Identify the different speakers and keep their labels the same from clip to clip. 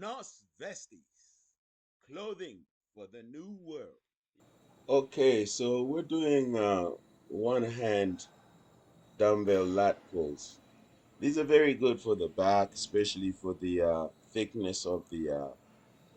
Speaker 1: Nos vestis, clothing for the new world. Okay, so we're doing one hand dumbbell lat pulls. These are very good for the back, especially for the thickness of the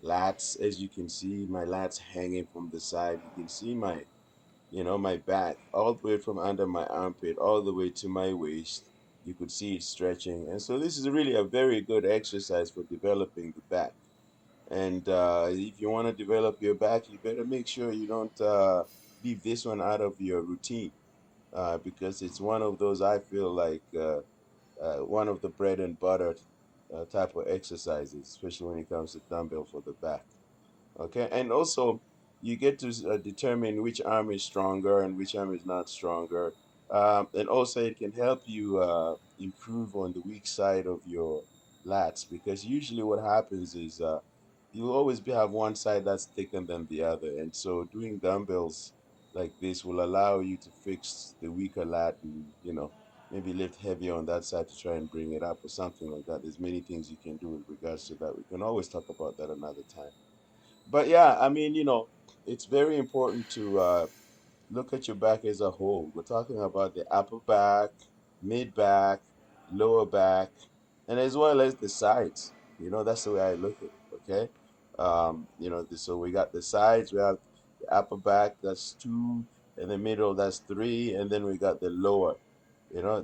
Speaker 1: lats. As you can see, my lats hanging from the side. You can see my back all the way from under my armpit all the way to my waist. You could see it stretching. And so this is really a very good exercise for developing the back. And if you want to develop your back, you better make sure you don't leave this one out of your routine because it's one of those I feel like one of the bread and butter type of exercises, especially when it comes to dumbbell for the back. Okay, and also you get to determine which arm is stronger and which arm is not stronger. And also it can help you improve on the weak side of your lats because usually what happens is you'll always have one side that's thicker than the other. And so doing dumbbells like this will allow you to fix the weaker lat and, maybe lift heavier on that side to try and bring it up or something like that. There's many things you can do in regards to that. We can always talk about that another time. But yeah, I mean, it's very important to look at your back as a whole. We're talking about the upper back, mid back, lower back, and as well as the sides. That's the way I look at it, okay? So we got the sides, we have the upper back, that's two, and the middle, that's three, and then we got the lower,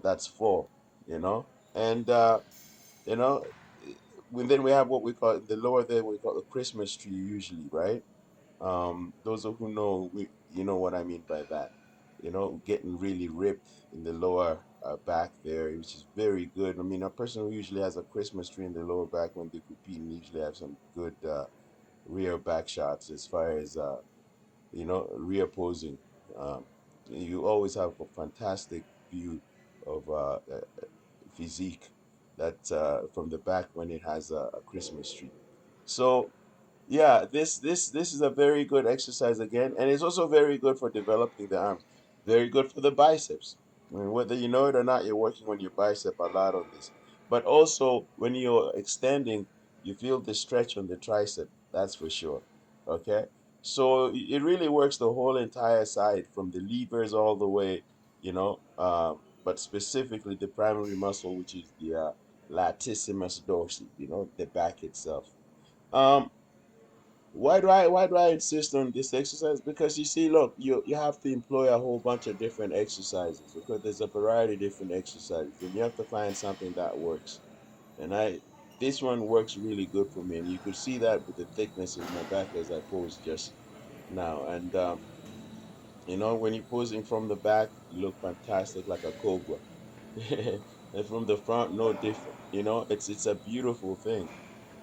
Speaker 1: that's four, you know? And you know, when then we have what we call the lower there, we call the Christmas tree usually, right? Those of who know, you know what I mean by that. Getting really ripped in the lower back there, which is very good. I mean, a person who usually has a Christmas tree in the lower back when they compete and usually have some good rear back shots as far as rear posing. Um, you always have a fantastic view of physique that from the back when it has a Christmas tree. So yeah, this is a very good exercise again, and it's also very good for developing the arms. Very good for the biceps. I mean, whether you know it or not, you're working on your bicep a lot on this. But also, when you're extending, you feel the stretch on the tricep. That's for sure. Okay, so it really works the whole entire side from the levers all the way. But specifically the primary muscle, which is the latissimus dorsi. The back itself. Um, why do I insist on this exercise? Because you see, look, you have to employ a whole bunch of different exercises because there's a variety of different exercises, and you have to find something that works. And this one works really good for me, and you could see that with the thickness of my back as I pose just now. And when you're posing from the back, you look fantastic like a cobra, and from the front, no different. It's a beautiful thing,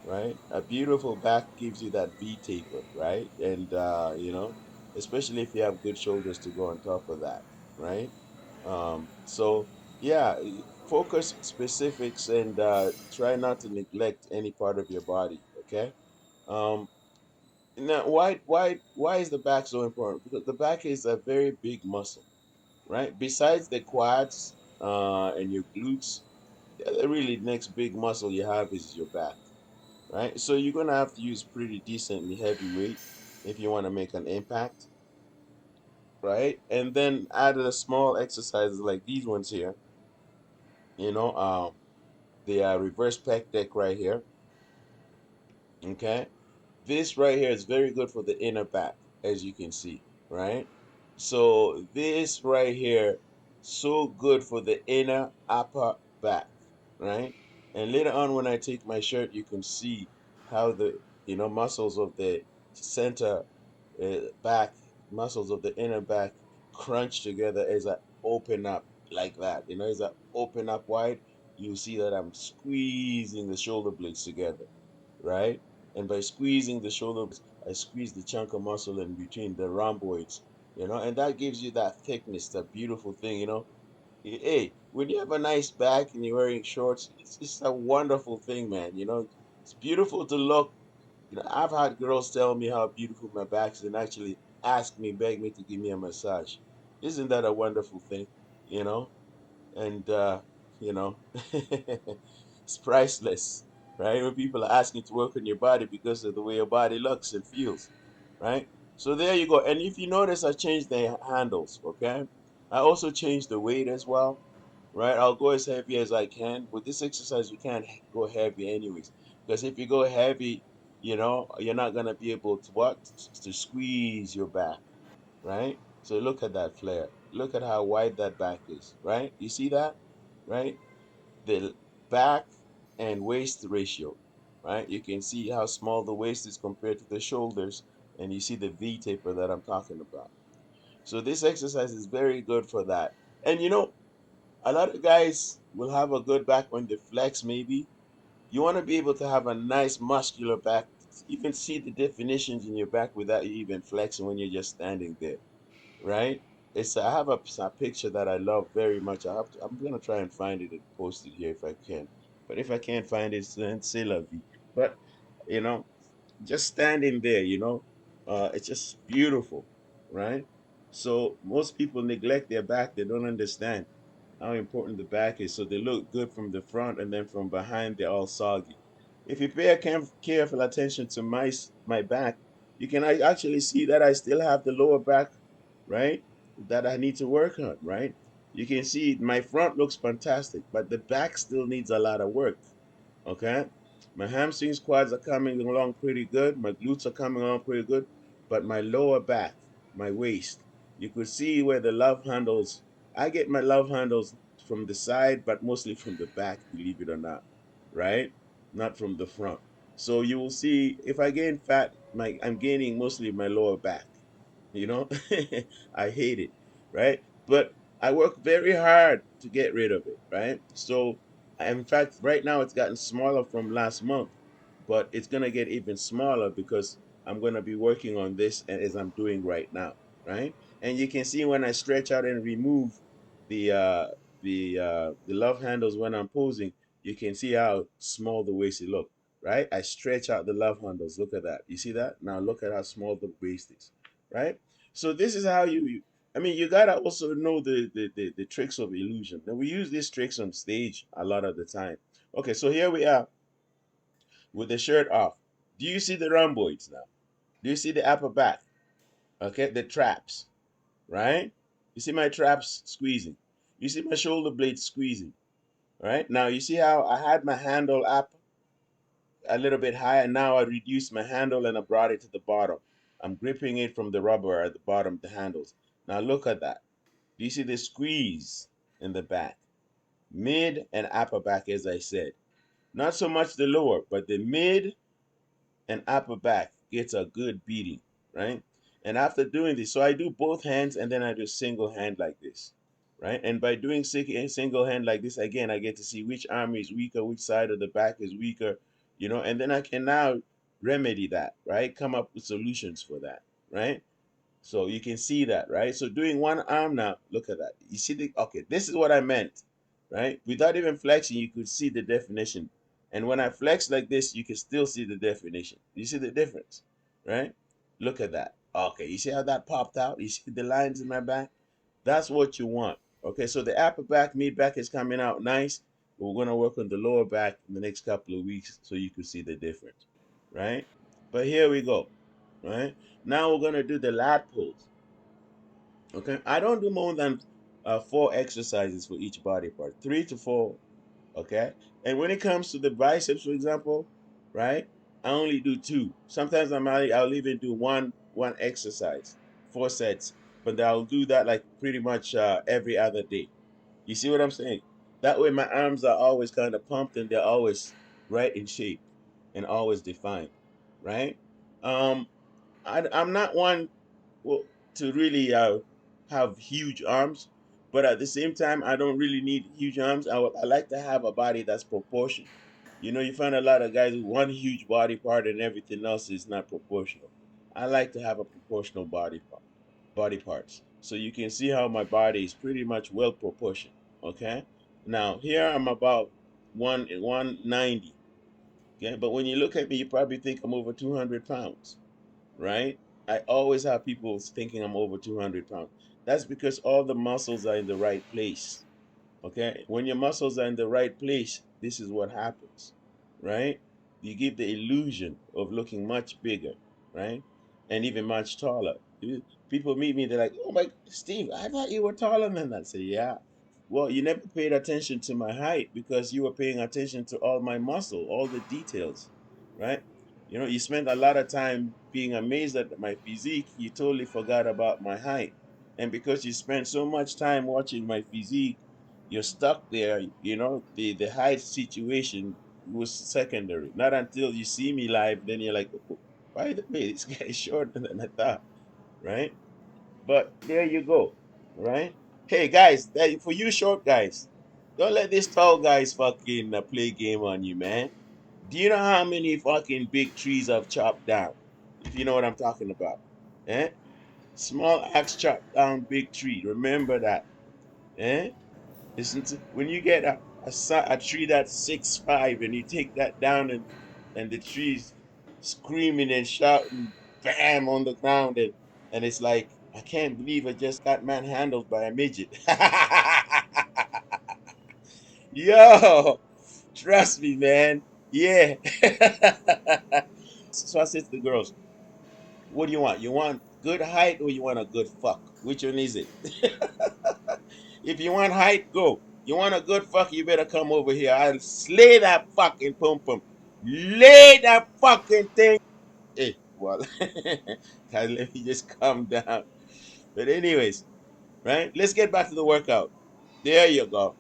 Speaker 1: right? A beautiful back gives you that V taper, right? And especially if you have good shoulders to go on top of that, right? So yeah, focus specifics and try not to neglect any part of your body, okay? Um, Now, why is the back so important? Because the back is a very big muscle, right? Besides the quads and your glutes, the really next big muscle you have is your back, right? So you're gonna have to use pretty decently heavy weight if you want to make an impact, right? And then add a small exercises like these ones here, you know, um, the reverse pec deck right here, okay? This right here is very good for the inner back, as you can see, right? So this right here, so good for the inner upper back, right? And later on when I take my shirt, you can see how the muscles of the center back, muscles of the inner back crunch together as I open up like that. As I open up wide, you see that I'm squeezing the shoulder blades together, right? And by squeezing the shoulder blades, I squeeze the chunk of muscle in between the rhomboids, and that gives you that thickness, that beautiful thing. Hey, when you have a nice back and you're wearing shorts, it's a wonderful thing, man. It's beautiful to look. I've had girls tell me how beautiful my back is and actually beg me to give me a massage. Isn't that a wonderful thing? You know? And, it's priceless, right? When people are asking to work on your body because of the way your body looks and feels, right? So there you go. And if you notice, I changed the handles, okay? I also changed the weight as well, right? I'll go as heavy as I can. With this exercise, you can't go heavy anyways, because if you go heavy, you're not gonna be able to what? To squeeze your back, right? So look at that flare. Look at how wide that back is, right? You see that, right? The back and waist ratio, right? You can see how small the waist is compared to the shoulders, and you see the V taper that I'm talking about. So this exercise is very good for that. And a lot of guys will have a good back when they flex, maybe. You want to be able to have a nice muscular back. You can see the definitions in your back without you even flexing when you're just standing there, right? I have a picture that I love very much. I'm gonna try and find it and post it here if I can. But if I can't find it, then c'est la vie. But you know, just standing there, it's just beautiful, right? So most people neglect their back. They don't understand how important the back is. So they look good from the front, and then from behind they're all soggy. If you pay careful attention to my back, you can actually see that I still have the lower back, right? That I need to work on, right? You can see my front looks fantastic, but the back still needs a lot of work. Okay, my hamstrings, quads are coming along pretty good. My glutes are coming along pretty good, but my lower back, my waist, you could see where the love handles. I get my love handles from the side, but mostly from the back, believe it or not, right? Not from the front. So you will see if I gain fat, I'm gaining mostly my lower back. You know, I hate it, right? But I work very hard to get rid of it, right? So in fact, right now it's gotten smaller from last month, but it's gonna get even smaller because I'm gonna be working on this as I'm doing right now, right? And you can see when I stretch out and remove the the love handles when I'm posing, you can see how small the waist look, right? I stretch out the love handles. Look at that. You see that? Now look at how small the waist is, right? So this is how I mean, you gotta also know the tricks of illusion. And we use these tricks on stage a lot of the time. Okay, so here we are with the shirt off. Do you see the rhomboids now? Do you see the upper back? Okay, the traps, right? You see my traps squeezing. You see my shoulder blades squeezing, right? Now you see how I had my handle up a little bit higher. Now I reduced my handle and I brought it to the bottom. I'm gripping it from the rubber at the bottom of the handles. Now look at that. Do you see the squeeze in the back? Mid and upper back, as I said. Not so much the lower, but the mid and upper back gets a good beating, right? And after doing this, so I do both hands and then I do single hand like this, right? And by doing single hand like this, again, I get to see which arm is weaker, which side of the back is weaker, and then I can now remedy that, right? Come up with solutions for that, right? So you can see that, right? So doing one arm now, look at that. You see okay, this is what I meant, right? Without even flexing, you could see the definition. And when I flex like this, you can still see the definition. You see the difference, right? Look at that. Okay, you see how that popped out? You see the lines in my back? That's what you want. Okay, so the upper back, mid back is coming out nice. We're gonna work on the lower back in the next couple of weeks so you can see the difference, right? But here we go, right? Now we're gonna do the lat pulls. Okay, I don't do more than 4 exercises for each body part, 3 to 4. Okay, and when it comes to the biceps, for example, right, I only do 2. Sometimes I'll even do one exercise, 4 sets, but I'll do that like pretty much every other day. You see what I'm saying? That way, my arms are always kind of pumped and they're always right in shape and always defined, right? Um, I'm not one well, to really have huge arms, but at the same time, I don't really need huge arms. I like to have a body that's proportional. You find a lot of guys with one huge body part and everything else is not proportional. I like to have a proportional body parts. So you can see how my body is pretty much well proportioned. Okay. Now here I'm about 190. Okay, but when you look at me, you probably think I'm over 200 pounds, right? I always have people thinking I'm over 200 pounds. That's because all the muscles are in the right place. Okay. When your muscles are in the right place, this is what happens, right? You give the illusion of looking much bigger, right? And even much taller. People meet me, they're like, "Oh my, Steve, I thought you were taller than that." I say, "Yeah." Well, you never paid attention to my height because you were paying attention to all my muscle, all the details, right? You spent a lot of time being amazed at my physique. You totally forgot about my height. And because you spent so much time watching my physique, you're stuck there. The height situation was secondary. Not until you see me live, then you're like, "Oh, by the way, this guy is shorter than I thought," right? But there you go, right? Hey guys, for you short guys, don't let this tall guys fucking play game on you, man. Do you know how many fucking big trees I've chopped down? If you know what I'm talking about, eh? Small axe chopped down big tree. Remember that, eh? Listen to when you get a tree that's 6'5" and you take that down and the tree's screaming and shouting bam on the ground and it's like, I can't believe I just got manhandled by a midget. Yo, trust me, man. Yeah. So I said to the girls, what do you want? You want good height or you want a good fuck? Which one is it? If you want height, go. You want a good fuck, you better come over here. I'll slay that fucking pum pum. Lay that fucking thing. Hey, well, guys, let me just calm down. But anyways, right? Let's get back to the workout. There you go.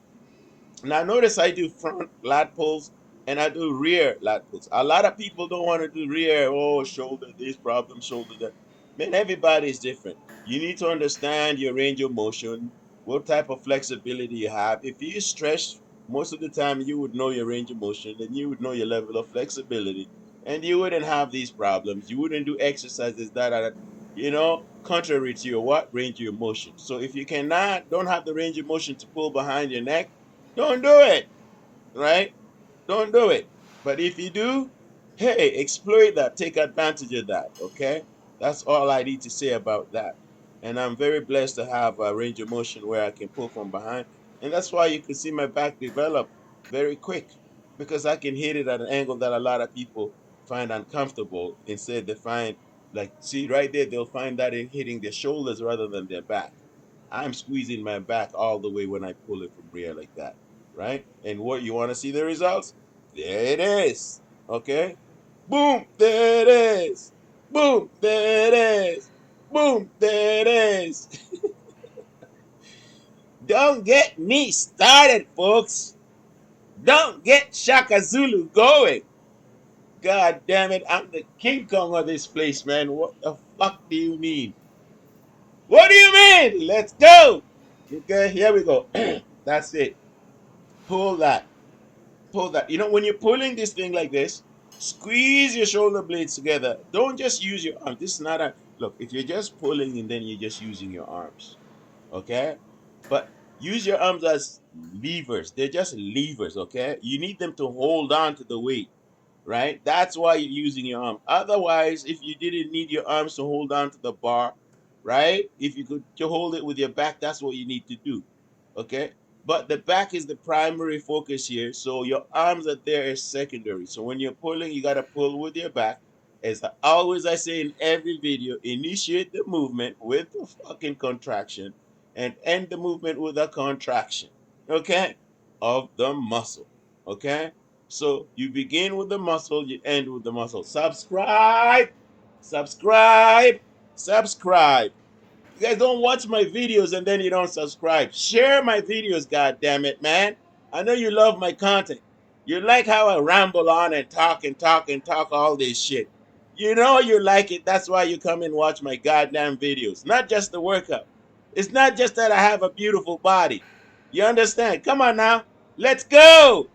Speaker 1: Now notice I do front lat pulls and I do rear lat pulls. A lot of people don't want to do rear. Oh, shoulder this problem, shoulder that. Man, everybody is different. You need to understand your range of motion, what type of flexibility you have. If you stretch, most of the time you would know your range of motion and you would know your level of flexibility, and you wouldn't have these problems. You wouldn't do exercises that are, contrary to your what range of your motion. So if you don't have the range of motion to pull behind your neck, don't do it, right? Don't do it. But if you do, hey, exploit that, take advantage of that, okay? That's all I need to say about that. And I'm very blessed to have a range of motion where I can pull from behind. And that's why you can see my back develop very quick because I can hit it at an angle that a lot of people find uncomfortable. Instead, they find, like, see right there, they'll find that in hitting their shoulders rather than their back. I'm squeezing my back all the way when I pull it from rear like that, right? And what you want to see the results? There it is. Okay? Boom, there it is. Boom, there it is. Boom, there it is. Don't get me started, folks. Don't get Shaka Zulu going. God damn it, I'm the King Kong of this place, man. What the fuck do you mean? What do you mean? Let's go. Okay, here we go. That's it. Pull that. Pull that. When you're pulling this thing like this, squeeze your shoulder blades together. Don't just use your arms. This is not a look. If you're just pulling and then you're just using your arms, okay? But use your arms as levers. They're just levers, okay? You need them to hold on to the weight, right? That's why you're using your arm. Otherwise, if you didn't need your arms to hold on to the bar, right? If you could to hold it with your back, that's what you need to do, okay? But the back is the primary focus here, so your arms are there as secondary. So when you're pulling, you gotta pull with your back. As I say in every video, initiate the movement with a fucking contraction and end the movement with a contraction, okay, of the muscle, okay? So you begin with the muscle, you end with the muscle. Subscribe, subscribe, subscribe. You guys don't watch my videos and then you don't subscribe. Share my videos, god damn it, man. I know you love my content. You like how I ramble on and talk and talk and talk all this shit. You know you like it. That's why you come and watch my goddamn videos. Not just the workout. It's not just that I have a beautiful body. You understand? Come on now. Let's go.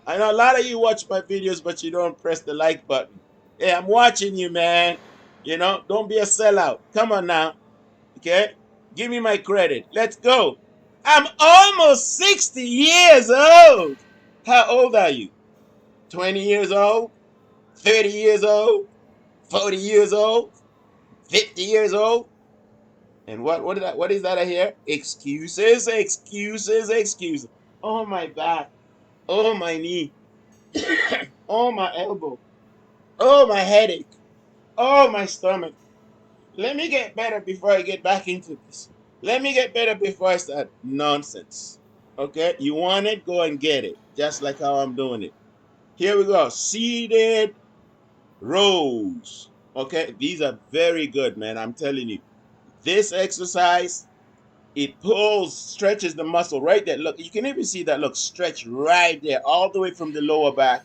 Speaker 1: I know a lot of you watch my videos, but you don't press the like button. Hey, I'm watching you, man. Don't be a sellout. Come on now. Okay? Give me my credit. Let's go. I'm almost 60 years old. How old are you? 20 years old? 30 years old? 40 years old? 50 years old? And what is that I hear? Excuses, excuses, excuses. Oh my back. Oh my knee. Oh my elbow. Oh, my headache. Oh, my stomach. Let me get better before I get back into this. Let me get better before I start nonsense. Okay? You want it? Go and get it. Just like how I'm doing it. Here we go. Seated rows. Okay? These are very good, man. I'm telling you. This exercise, it pulls, stretches the muscle right there. Look, you can even see that, look, stretch right there, all the way from the lower back.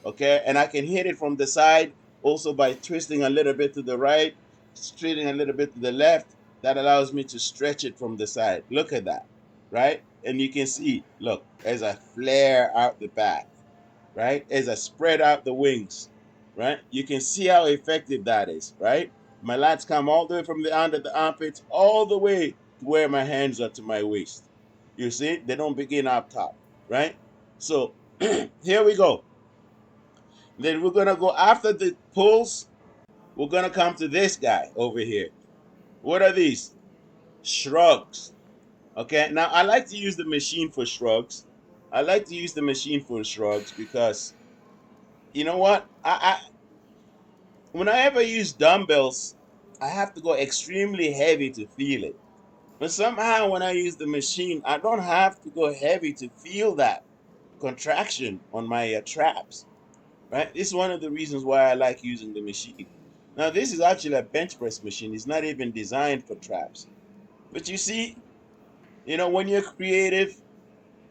Speaker 1: Okay, and I can hit it from the side also by twisting a little bit to the right, twisting a little bit to the left. That allows me to stretch it from the side. Look at that, right? And you can see, look, as I flare out the back, right? As I spread out the wings, right? You can see how effective that is, right? My lats come all the way from the under the armpits all the way to where my hands are to my waist. You see, they don't begin up top, right? So here we go. Then we're gonna go after the pulls. We're gonna come to this guy over here. What are these? Shrugs. Okay. Now I like to use the machine for shrugs. I like to use the machine for shrugs because you know what? Whenever I use dumbbells, I have to go extremely heavy to feel it. But somehow when I use the machine, I don't have to go heavy to feel that contraction on my traps. Right? This is one of the reasons why I like using the machine. Now, this is actually a bench press machine. It's not even designed for traps. But you see, when you're creative,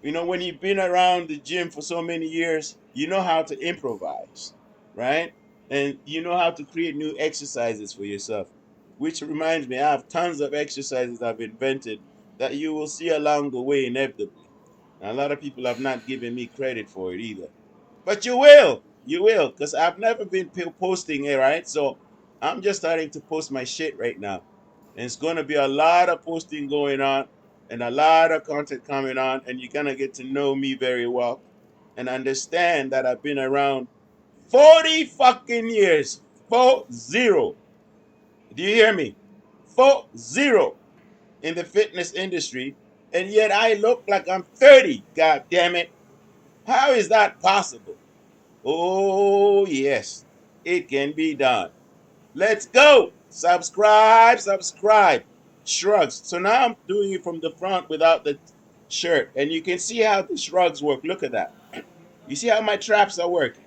Speaker 1: when you've been around the gym for so many years, you know how to improvise, right? And you know how to create new exercises for yourself. Which reminds me, I have tons of exercises I've invented that you will see along the way inevitably. And a lot of people have not given me credit for it either. But you will, because I've never been posting it, right? So I'm just starting to post my shit right now. And it's going to be a lot of posting going on and a lot of content coming on. And you're going to get to know me very well and understand that I've been around 40 fucking years. 40. Do you hear me? 40 in the fitness industry. And yet I look like I'm 30. God damn it. How is that possible? Oh, yes, it can be done. Let's go. Subscribe, subscribe. Shrugs. So now I'm doing it from the front without the shirt. And you can see how the shrugs work. Look at that. You see how my traps are working,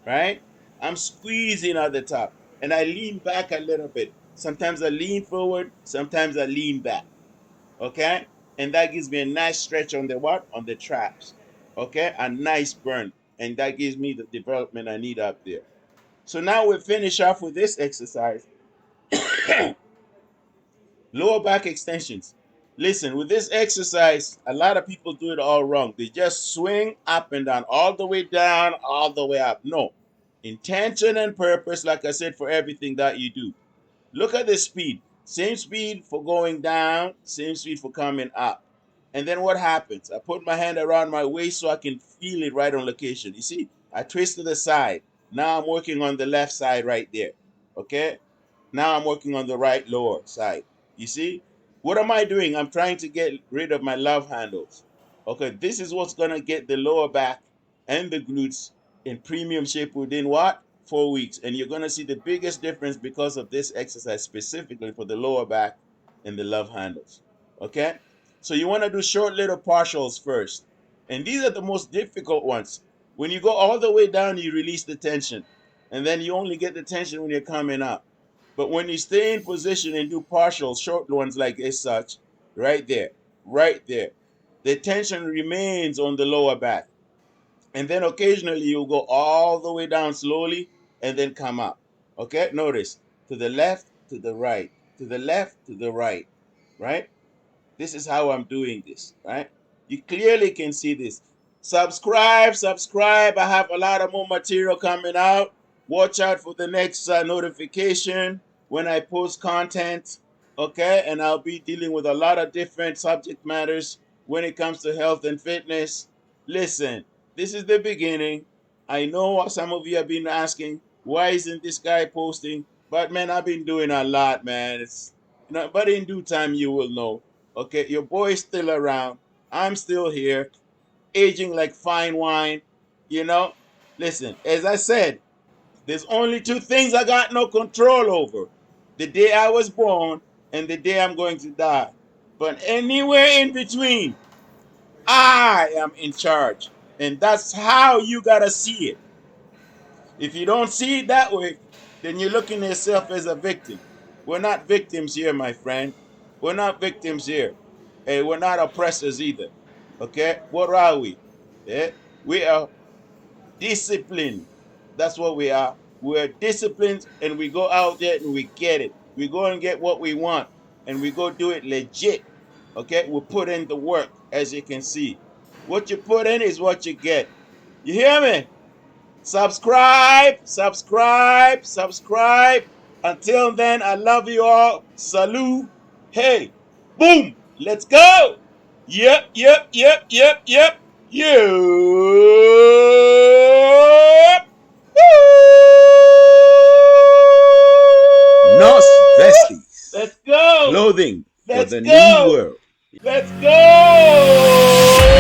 Speaker 1: right? I'm squeezing at the top. And I lean back a little bit. Sometimes I lean forward. Sometimes I lean back. Okay? And that gives me a nice stretch on the what? On the traps. Okay? A nice burn. And that gives me the development I need up there. So now we finish off with this exercise. Lower back extensions. Listen, with this exercise, a lot of people do it all wrong. They just swing up and down, all the way down, all the way up. No. Intention and purpose, like I said, for everything that you do. Look at the speed. Same speed for going down, same speed for coming up. And then what happens? I put my hand around my waist so I can feel it right on location. You see, I twist to the side. Now I'm working on the left side right there. Okay? Now I'm working on the right lower side. You see? What am I doing? I'm trying to get rid of my love handles. Okay, this is what's going to get the lower back and the glutes in premium shape within what? 4 weeks. And you're going to see the biggest difference because of this exercise specifically for the lower back and the love handles. Okay? So you want to do short little partials first. And these are the most difficult ones. When you go all the way down, you release the tension. And then you only get the tension when you're coming up. But when you stay in position and do partial short ones like this such, right there, the tension remains on the lower back. And then occasionally you'll go all the way down slowly and then come up. Okay, notice to the left, to the right, to the left, to the right? This is how I'm doing this, right? You clearly can see this. Subscribe, subscribe. I have a lot of more material coming out. Watch out for the next notification when I post content, okay? And I'll be dealing with a lot of different subject matters when it comes to health and fitness. Listen, this is the beginning. I know some of you have been asking, why isn't this guy posting? But man, I've been doing a lot, man. But in due time you will know. Okay, your boy's still around. I'm still here, aging like fine wine. You know, listen, as I said, There's only two things I got no control over: the day I was born and the day I'm going to die. But anywhere in between, I am in charge. And that's how you got to see it. If you don't see it that way, then you're looking at yourself as a victim. We're not victims here, my friend. We're not victims here. Hey, we're not oppressors either. Okay? What are we? Yeah? We are disciplined. That's what we are. We're disciplined, and we go out there and we get it. We go and get what we want, and we go do it legit. Okay? We put in the work, as you can see. What you put in is what you get. You hear me? Subscribe, subscribe, subscribe. Until then, I love you all. Salute. Hey, boom. Let's go. Yep, yep, yep, yep, yep. Yep. Nos vestis. Let's go. Clothing for the new world. Let's go.